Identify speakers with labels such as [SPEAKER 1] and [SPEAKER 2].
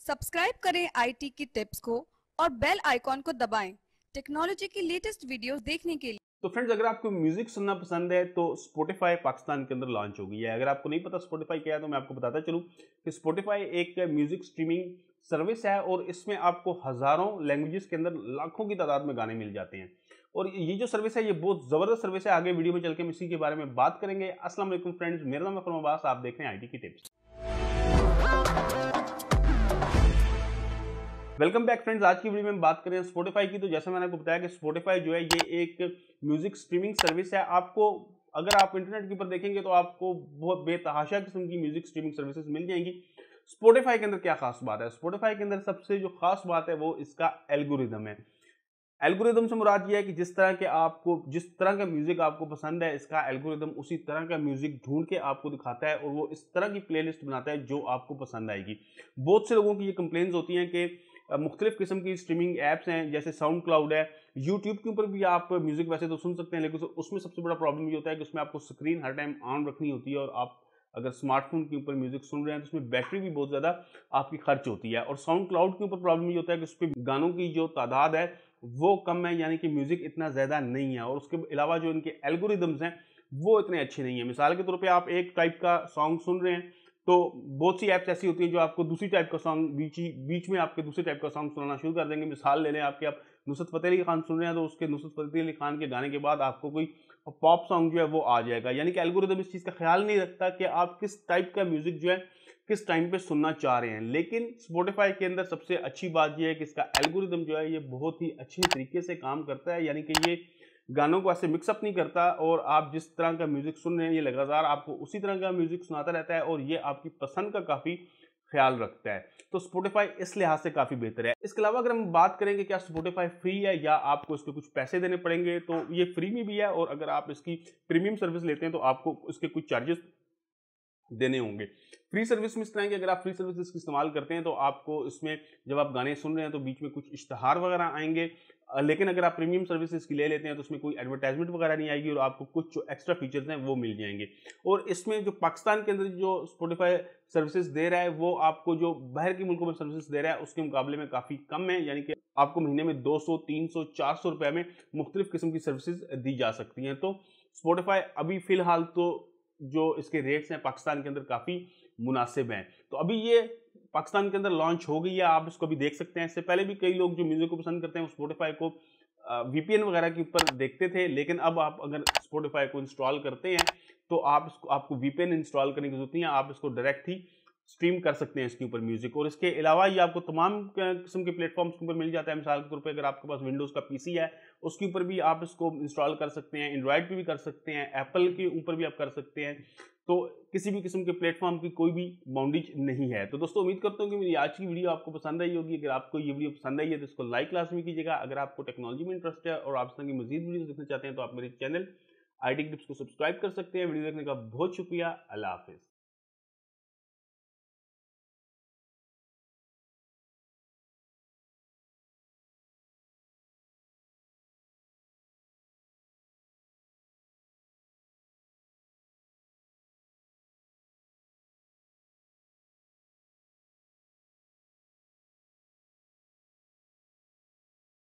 [SPEAKER 1] Subscribe करें IT की tips को और बेल आइकॉन को दबाएं टेक्नोलॉजी की लेटेस्ट वीडियोस देखने के लिए।
[SPEAKER 2] तो फ्रेंड्स, अगर आपको म्यूजिक सुनना पसंद है तो स्पॉटिफाई पाकिस्तान के अंदर लॉन्च हो गई है। अगर आपको नहीं पता स्पॉटिफाई क्या है तो मैं आपको बताता चलूं कि स्पॉटिफाई एक म्यूजिक स्ट्रीमिंग सर्विस है और इसमें आपको हजारों लैंग्वेजेस के अंदर लाखों की तादाद में गाने मिल जाते हैं। और ये जो सर्विस है ये बहुत जबरदस्त सर्विस है। आगे वीडियो में चल के हम इसी के बारे में बात करेंगे। अस्सलाम वालेकुम फ्रेंड्स, मेरा नाम है फरमान अब्बास, आप देख रहे हैं आईटी की टिप्स। Welcome back friends. आज की वीडियो में हम बात करें स्पॉटिफाई की। तो जैसा मैंने आपको बताया कि स्पॉटिफाई जो है ये एक म्यूजिक स्ट्रीमिंग सर्विस है। आपको अगर आप इंटरनेट के ऊपर देखेंगे तो आपको बहुत बेतहाशा किस्म की म्यूजिक स्ट्रीमिंग सर्विसेज मिल जाएंगी। स्पॉटिफाई के अंदर क्या खास बात है? स्पॉटिफाई के अंदर सबसे जो खास बात है वो इसका एल्गोरिदम है। एल्गोरिदम से मुराद ये है कि जिस तरह का म्यूजिक आपको पसंद है, इसका एल्गोरिदम उसी तरह का म्यूजिक ढूंढ के आपको दिखाता है और वो इस तरह की प्लेलिस्ट बनाता है जो आपको पसंद आएगी। बहुत से लोगों की ये कंप्लेंट्स होती हैं कि मुख्तलिफ किस्म की स्ट्रीमिंग ऐप्स हैं जैसे साउंड क्लाउड है, यूट्यूब के ऊपर भी आप म्यूजिक वैसे तो सुन सकते हैं, लेकिन उसमें सबसे बड़ा प्रॉब्लम ये होता है कि उसमें आपको स्क्रीन हर टाइम ऑन रखनी होती है और आप अगर स्मार्टफोन के ऊपर म्यूजिक सुन रहे हैं तो उसमें बैटरी भी बहुत ज़्यादा आपकी खर्च होती है। और साउंड क्लाउड के ऊपर प्रॉब्लम ये होता है कि उस पर गानों की जो तादाद है वो कम है, यानी कि म्यूजिक इतना ज़्यादा नहीं है और उसके अलावा जो इनके एल्गोरिदम्स हैं वो इतने अच्छे नहीं है। मिसाल के तौर पे आप एक टाइप का सॉन्ग सुन रहे हैं तो बहुत सी ऐप्स ऐसी होती हैं जो आपको दूसरी टाइप का सॉन्ग बीच में आपके दूसरे टाइप का सॉन्ग सुनाना शुरू कर देंगे। मिसाल ले लें आपके, आप नुसरत फतेह अली खान सुन रहे हैं तो उसके नुसरत फतेह अली खान के गाने के बाद आपको कोई पॉप सॉन्ग जो है वो आ जाएगा। यानी कि एल्गोरिदम इस चीज़ का ख्याल नहीं रखता कि आप किस टाइप का म्यूजिक जो है किस टाइम पे सुनना चाह रहे हैं। लेकिन स्पॉटिफाई के अंदर सबसे अच्छी बात यह है कि इसका एल्गोरिदम जो है ये बहुत ही अच्छे तरीके से काम करता है। यानी कि ये गानों को ऐसे मिक्सअप नहीं करता और आप जिस तरह का म्यूजिक सुन रहे हैं ये लगातार आपको उसी तरह का म्यूजिक सुनाता रहता है और ये आपकी पसंद का काफ़ी ख्याल रखता है। तो स्पॉटिफाई इस लिहाज से काफ़ी बेहतर है। इसके अलावा अगर हम बात करेंगे क्या स्पॉटिफाई फ्री है या आपको इसके कुछ पैसे देने पड़ेंगे, तो ये फ्री में भी है और अगर आप इसकी प्रीमियम सर्विस लेते हैं तो आपको इसके कुछ चार्जेस देने होंगे। फ्री सर्विस में इस तरह की अगर आप फ्री सर्विस इसकी इस्तेमाल करते हैं तो आपको इसमें जब आप गाने सुन रहे हैं तो बीच में कुछ इश्तहार वगैरह आएंगे, लेकिन अगर आप प्रीमियम सर्विस इसकी ले लेते हैं तो उसमें कोई एडवर्टाइजमेंट वगैरह नहीं आएगी और आपको कुछ जो एक्स्ट्रा फीचर्स हैं वो मिल जाएंगे। और इसमें जो पाकिस्तान के अंदर जो स्पॉटिफाई सर्विसेज दे रहा है वो आपको जो बाहर के मुल्कों में सर्विसेज दे रहा है उसके मुकाबले में काफ़ी कम है। यानी कि आपको महीने में 200, 300, 400 रुपये में मुख्तलिफ किस्म की सर्विसेज दी जा सकती हैं। तो स्पॉटिफाई अभी फ़िलहाल तो जो इसके रेट्स हैं पाकिस्तान के अंदर काफ़ी मुनासिब हैं। तो अभी ये पाकिस्तान के अंदर लॉन्च हो गई है, आप इसको भी देख सकते हैं। इससे पहले भी कई लोग जो म्यूज़िक को पसंद करते हैं वो स्पॉटिफाई को वीपीएन वगैरह के ऊपर देखते थे, लेकिन अब आप अगर स्पॉटिफाई को इंस्टॉल करते हैं तो आपको वीपीएन इंस्टॉल करने की जरूरत नहीं है, आप इसको डायरेक्ट ही स्ट्रीम कर सकते हैं इसके ऊपर म्यूजिक। और इसके अलावा ये आपको तमाम किस्म के प्लेटफॉर्म्स के ऊपर मिल जाता है। मिसाल के तौर पे अगर आपके पास विंडोज़ का पीसी है उसके ऊपर भी आप इसको इंस्टॉल कर सकते हैं, एंड्रॉयड पे भी कर सकते हैं, एप्पल के ऊपर भी आप कर सकते हैं। तो किसी भी किस्म के प्लेटफॉर्म की कोई भी बाउंडेज नहीं है। तो दोस्तों, उम्मीद करता हूँ कि मेरी आज की वीडियो आपको पसंद आई होगी। अगर आपको ये वीडियो पसंद आई है तो इसको लाइक लाजमी कीजिएगा। अगर आपको टेक्नोलॉजी में इंटरेस्ट है और आप इस तरह की मजीद वीडियो देखना चाहते हैं तो आप मेरे चैनल आईटी टिप्स को सब्सक्राइब कर सकते हैं। वीडियो देखने का बहुत शुक्रिया। अल्लाह हाफिज़।